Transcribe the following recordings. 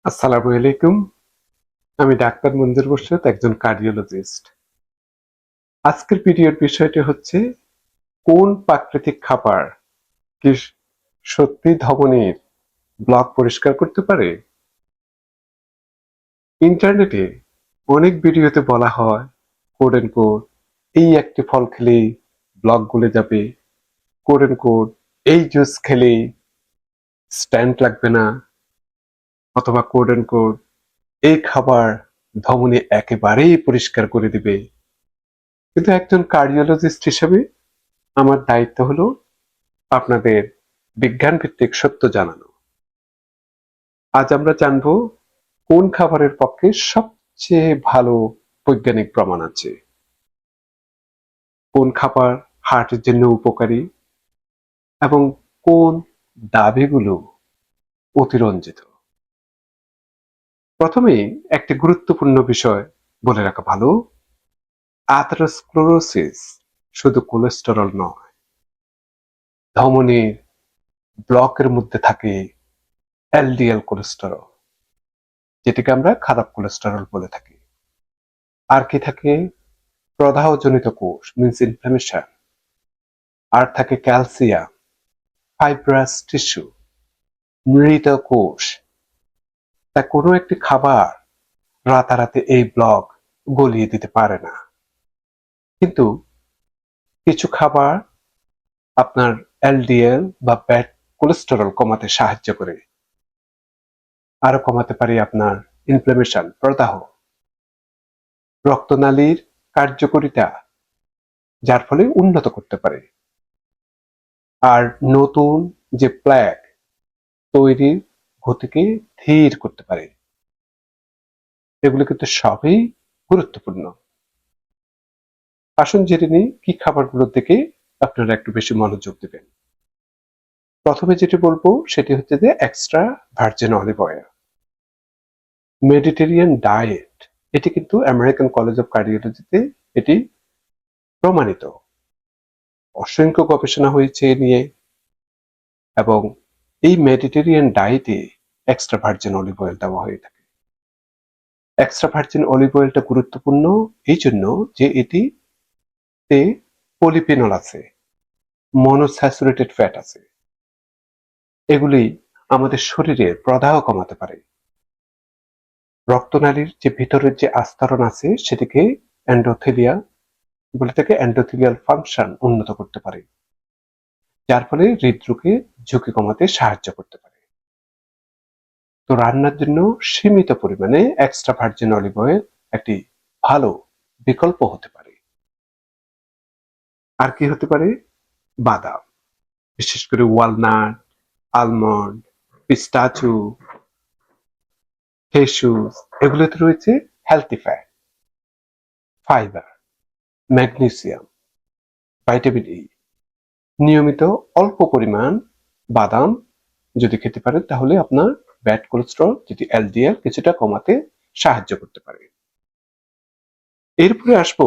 আসসালামু আলাইকুম। আমি ডাক্তার মঞ্জুর মোর্শেদ, একজন কার্ডিওলজিস্ট। আজকের ভিডিওর বিষয়টি হচ্ছে কোন প্রাকৃতিক খাবার কি সত্যি ধমনীর ব্লক পরিষ্কার করতে পারে? ইন্টারনেটে অনেক ভিডিওতে বলা হয় কোড এন্ড কোড এই একটি ফল খেলেই ব্লক গলে যাবে, কোড এন্ড কোড এই জুস খেলেই স্ট্যান্ট লাগবে না, অথবা কোড এন্ড কোড এই খাবার ধমনী একেবারেই পরিষ্কার করে দিবে। কিন্তু একজন কার্ডিওলজিস্ট হিসেবে আমার দায়িত্ব হলো আপনাদের বিজ্ঞান ভিত্তিক সত্য জানানো। আজ আমরা জানবো কোন খাবারের পক্ষে সবচেয়ে ভালো বৈজ্ঞানিক প্রমাণ আছে, কোন খাবার হার্টের জন্য উপকারী, এবং কোন দাবিগুলো অতিরঞ্জিত। প্রথমেই একটি গুরুত্বপূর্ণ বিষয় বলে রাখা ভালো, আথেরোস্ক্লেরোসিস শুধু কোলেস্টেরল নয়, ধমনীর ব্লকের মধ্যে থাকে এলডিএল কোলেস্টেরল, যেটিকে আমরা খারাপ কোলেস্টেরল বলে থাকি। আর কি থাকে? প্রদাহজনিত কোষ মিন্স ইনফ্লামেশন, আর থাকে ক্যালসিয়াম, ফাইব্রাস টিস্যু, মৃত কোষ। তা কোনো একটি খাবার রাতারাতি এই ব্লক গলিয়ে দিতে পারে না, কিন্তু কিছু খাবার আপনার এলডিএল বা ব্যাড কোলেস্টেরল কমাতে সাহায্য করে। আরো কমাতে পারে আপনার ইনফ্লামেশন, প্রদাহ, রক্তনালীর কার্যকারিতা, যার ফলে উন্নত করতে পারে। আর নতুন যে প্ল্যাক তৈরির গতিকে ধীর করতে পারে। এগুলো কিন্তু সবই গুরুত্বপূর্ণ। আসুন জেনে নিই কি খাবারগুলোর দিকে আপনারা একটু বেশি মনোযোগ দেবেন। প্রথমে যেটি বলবো সেটি হচ্ছে যে extra virgin olive oil, Mediterranean diet. এটি কিন্তু আমেরিকান কলেজ অফ কার্ডিওলজিতে এটি প্রমাণিত, অসংখ্য গবেষণা হয়েছে এ নিয়ে। এবং এই মেডিটেরিয়ান ডায়েটে এক্সট্রা ভার্জিন অলিভ অয়েল দেওয়া হয়ে থাকে। এক্সট্রা ভার্জিন অলিভ অয়েলটা গুরুত্বপূর্ণ এই জন্য যে এটিতে পলিফেনল আছে, মনোস্যাচুরেটেড ফ্যাট আছে। এগুলি আমাদের শরীরের প্রদাহ কমাতে পারে। রক্তনালীর যে ভিতরের যে আস্তরণ আছে সেটিকে এন্ডোথেলিয়া বলে থাকে, এন্ডোথেলিয়াল ফাংশন উন্নত করতে পারে, যার ফলে হৃদরোগের ঝুঁকি কমাতে সাহায্য করতে পারে। তো রান্নার জন্য সীমিত পরিমাণে এক্সট্রা ভার্জিন অলিভ অয়েল একটি ভালো বিকল্প হতে পারে। আর কি হতে পারে? বাদাম, বিশেষ করে ওয়ালনাট, আলমন্ড, পিস্তাচু, কেশুস, এগুলোতে রয়েছে healthy fat, fibre, magnesium, vitamin ই। নিয়মিত অল্প পরিমাণ বাদাম যদি খেতে পারেন তাহলে আপনার ব্যাড কোলেস্টেরল যেটি এলডিএল কিছুটা কমাতে সাহায্য করতে পারে। এরপরে আসবো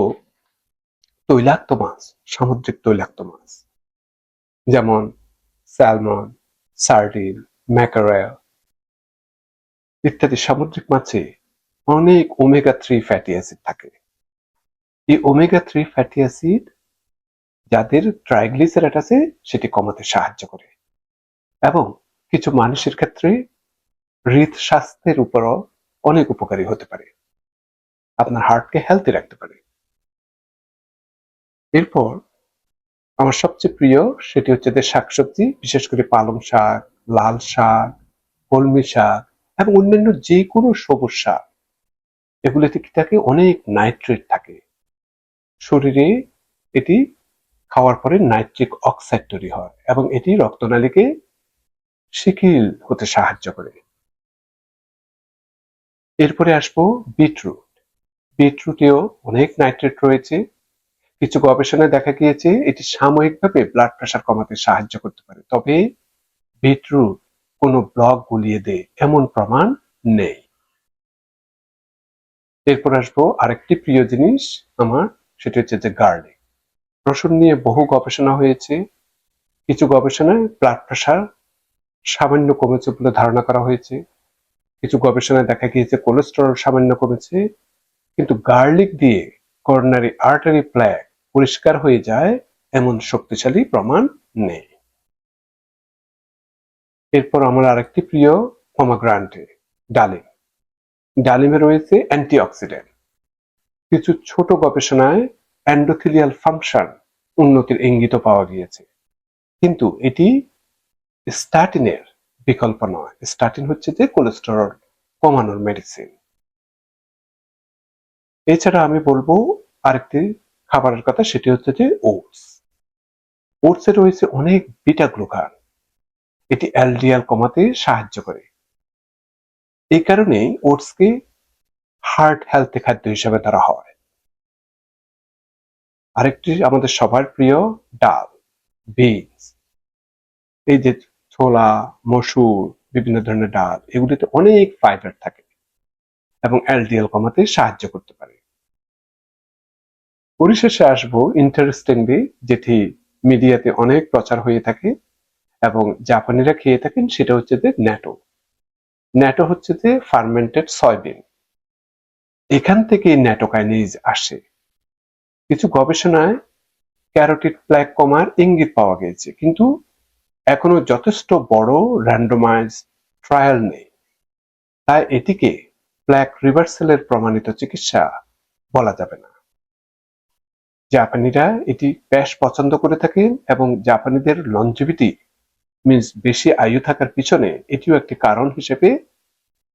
তৈলাক্ত মাছ, সামুদ্রিক তৈলাক্ত মাছ, যেমন স্যালমন, সার্ডিন, ম্যাকারেল ইত্যাদি সামুদ্রিক মাছে অনেক ওমেগা 3 ফ্যাটি অ্যাসিড থাকে। এই ওমেগা 3 ফ্যাটি অ্যাসিড যাদের ট্রাইগ্লিসারাইড আছে সেটি কমাতে সাহায্য করে, এবং কিছু মানুষের ক্ষেত্রে হৃদ স্বাস্থ্যের উপরও অনেক উপকারী হতে পারে, আপনার হার্টকে হেলদি রাখতে পারে। এরপর আমার সবচেয়ে প্রিয় সেটি হচ্ছে যে শাকসবজি, বিশেষ করে পালং শাক, লাল শাক, কলমি শাক এবং অন্যান্য যে কোনো সবুজ শাক। এগুলোতে কি থাকে? অনেক নাইট্রেট থাকে। শরীরে এটি খাওয়ার পরে নাইট্রিক অক্সাইড তৈরি হয় এবং এটি রক্তনালীকে শিথিল হতে সাহায্য করে। এরপরে আসবো বিটরুট। বিটরুটেও অনেক নাইট্রেট রয়েছে। কিছু গবেষণায় দেখা গিয়েছে এটি সাময়িকভাবে ব্লাড প্রেশার কমাতে সাহায্য করতে পারে, তবে বিটরুট কোনো ব্লক গুলিয়ে দেয় এমন প্রমাণ নেই। এরপর আসবো আরেকটি প্রিয় জিনিস আমার, সেটি হচ্ছে যে গার্লিক। রসুন নিয়ে বহু গবেষণা হয়েছে। কিছু গবেষণায় ব্লাড প্রেশার সামান্য কমেছে বলে ধারণা করা হয়েছে, কিছু গবেষণায় দেখা গিয়েছে কোলেস্টেরল সামান্য কমেছে, কিন্তু গার্লিক দিয়ে করোনারি আর্টারি প্লেগ পরিষ্কার হয়ে যায় এমন শক্তিশালী প্রমাণ নেই। এরপর আমার আরেকটি প্রিয় পমাগ্রান্টে, ডালিম। ডালিমে রয়েছে অ্যান্টিঅক্সিডেন্ট। কিছু ছোট গবেষণায় এন্ডোথেলিয়াল ফাংশন উন্নতির ইঙ্গিত পাওয়া গিয়েছে, কিন্তু এটি স্ট্যাটিনের বিকল্প নয়। স্ট্যাটিন হচ্ছে যে কোলেস্টেরল কমানোর মেডিসিন। এছাড়া আমি বলবো আরেকটি খাবারের কথা, সেটি হচ্ছে যে ওটস। ওটসে রয়েছে অনেক বিটা গ্লুকান, এটি এলডিএল কমাতে সাহায্য করে। এই কারণেই ওটসকে হার্ট হেলথি খাদ্য হিসেবে ধরা হয়। আরেকটি আমাদের সবার প্রিয় ডাল, বিনস। এই যে ছোলা, মসুর, বিভিন্ন ধরনের ডাল, এগুলিতে অনেক ফাইবার থাকে এবং এলডিএল কমাতে সাহায্য করতে পারে। পরিশেষে আসবো ইন্টারেস্টিংলি, যেটি মিডিয়াতে অনেক প্রচার হয়ে থাকে এবং জাপানিরা খেয়ে থাকেন, সেটা হচ্ছে যে ন্যাটো। ন্যাটো হচ্ছে যে ফার্মেন্টেড সয়াবিন। এখান থেকে ন্যাটোকাইনেজ আসে। কিছু গবেষণায় ক্যারোটিড প্লেগ কমার ইঙ্গিত পাওয়া গেছে, কিন্তু এখনো যথেষ্ট বড় র্যান্ডমাইজ ট্রায়াল নেই। তাই এটিকে প্লেগ রিভার্সালের প্রমাণিত চিকিৎসা বলা যাবে না। জাপানিরা এটি বেশ পছন্দ করে থাকেন এবং জাপানিদের লঞ্জিভিটি মিন্স বেশি আয়ু থাকার পিছনে এটিও একটি কারণ হিসেবে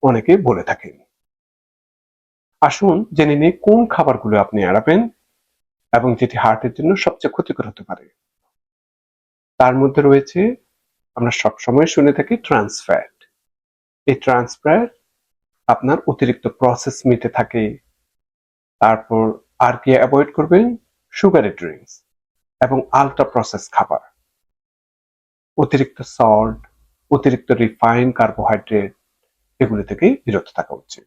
অনেকে বলে থাকেন। আসুন জেনে নিই কোন খাবারগুলো আপনি এড়াবেন এবং যেটি হার্টের জন্য সবচেয়ে ক্ষতিকর হতে পারে। তার মধ্যে রয়েছে, আমরা সবসময় শুনে থাকি ট্রান্স ফ্যাট। এই ট্রান্স ফ্যাট আপনার অতিরিক্ত প্রসেস মিটে থাকে। তারপর আর কি অ্যাভয়েড করবেন? সুগারি ড্রিঙ্কস এবং আলট্রা প্রসেস খাবার, অতিরিক্ত সল্ট, অতিরিক্ত রিফাইন কার্বোহাইড্রেট, এগুলি থেকে বিরত থাকা উচিত।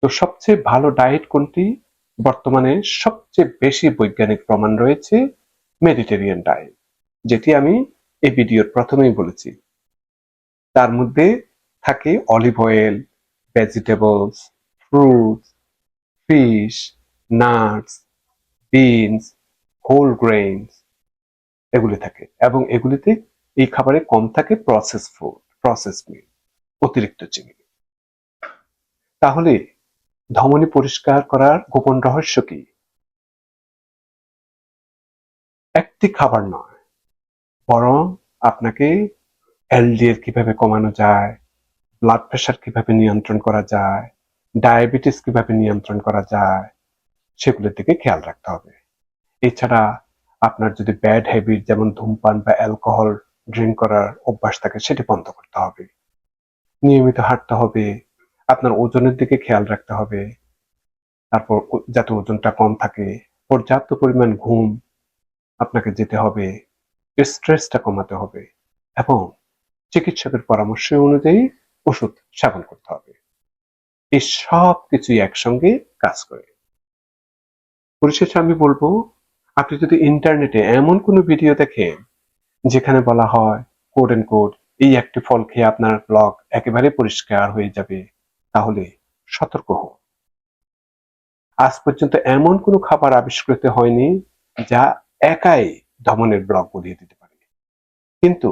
তো সবচেয়ে ভালো ডায়েট কোনটি? বর্তমানে সবচেয়ে বেশি বৈজ্ঞানিক প্রমাণ রয়েছে মেডিটেরিয়ান ডায়েট, যেটি আমি এই ভিডিওর প্রথমেই বলেছি। তার মধ্যে থাকে olive oil, vegetables, fruits, fish, nuts, beans, whole grains, এগুলি থাকে এবং এগুলিতে এই খাবারে কম থাকে প্রসেস ফুড, প্রসেস মিট, অতিরিক্ত চিনি। তাহলে ধমনী পরিষ্কার করার গোপন রহস্য কি? একটি খাবার নয়, বরং আপনাকে এলডিএল কিভাবে কমানো যায়, ব্লাড প্রেশার কিভাবে নিয়ন্ত্রণ করা যায়, ডায়াবেটিস কিভাবে নিয়ন্ত্রণ করা যায়, সেগুলোর দিকে খেয়াল রাখতে হবে। এছাড়া আপনার যদি ব্যাড হ্যাবিট যেমন ধূমপান বা অ্যালকোহল ড্রিঙ্ক করার অভ্যাস থাকে, সেটি বন্ধ করতে হবে। নিয়মিত হাঁটতে হবে, আপনার ওজনের দিকে খেয়াল রাখতে হবে, তারপর যাতে ওজনটা কম থাকে, পর্যাপ্ত পরিমাণ ঘুম আপনাকে যেতে হবে, স্ট্রেসটা কমাতে হবে এবং চিকিৎসকের পরামর্শ অনুযায়ী ওষুধ সেবন করতে হবে। এই সব কিছুই একসঙ্গে কাজ করে। পরিশেষে আমি বলবো, আপনি যদি ইন্টারনেটে এমন কোনো ভিডিও দেখেন যেখানে বলা হয় কোড এন্ড কোড এই একটি ফল খেয়ে আপনার ব্লক একেবারে পরিষ্কার হয়ে যাবে, তাহলে সতর্ক হন। আজ পর্যন্ত এমন কোনো খাবার আবিষ্কৃত হয়নি যা একাই ধমনের ব্লক গলিয়ে দিতে পারে, কিন্তু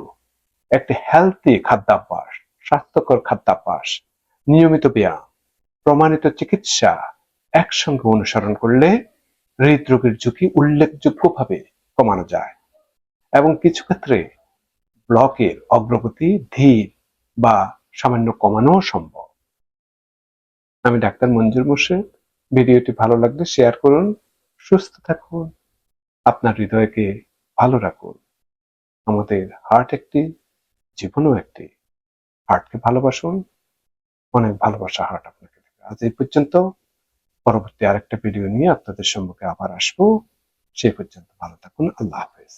একটি হেলথি খাদ্যাভ্যাস, স্বাস্থ্যকর খাদ্যাভ্যাস, নিয়মিত ব্যায়াম, প্রমাণিত চিকিৎসা একসঙ্গে অনুসরণ করলে হৃদরোগের ঝুঁকি উল্লেখযোগ্যভাবে কমানো যায় এবং কিছু ক্ষেত্রে ব্লকের অগ্রগতি ধীর বা সামান্য কমানো সম্ভব। আমি ডাক্তার মঞ্জুর মোর্শেদ। ভিডিওটি ভালো লাগলে শেয়ার করুন। সুস্থ থাকুন, আপনার হৃদয়কে ভালো রাখুন। আমাদের হার্ট একটি, জীবনও একটি। হার্টকে ভালোবাসুন, অনেক ভালোবাসা হার্ট আপনাকে দেবে। আজ এই পর্যন্ত। পরবর্তী আরেকটা ভিডিও নিয়ে আপনাদের সম্মুখে আবার আসবো। সেই পর্যন্ত ভালো থাকুন। আল্লাহ হাফেজ।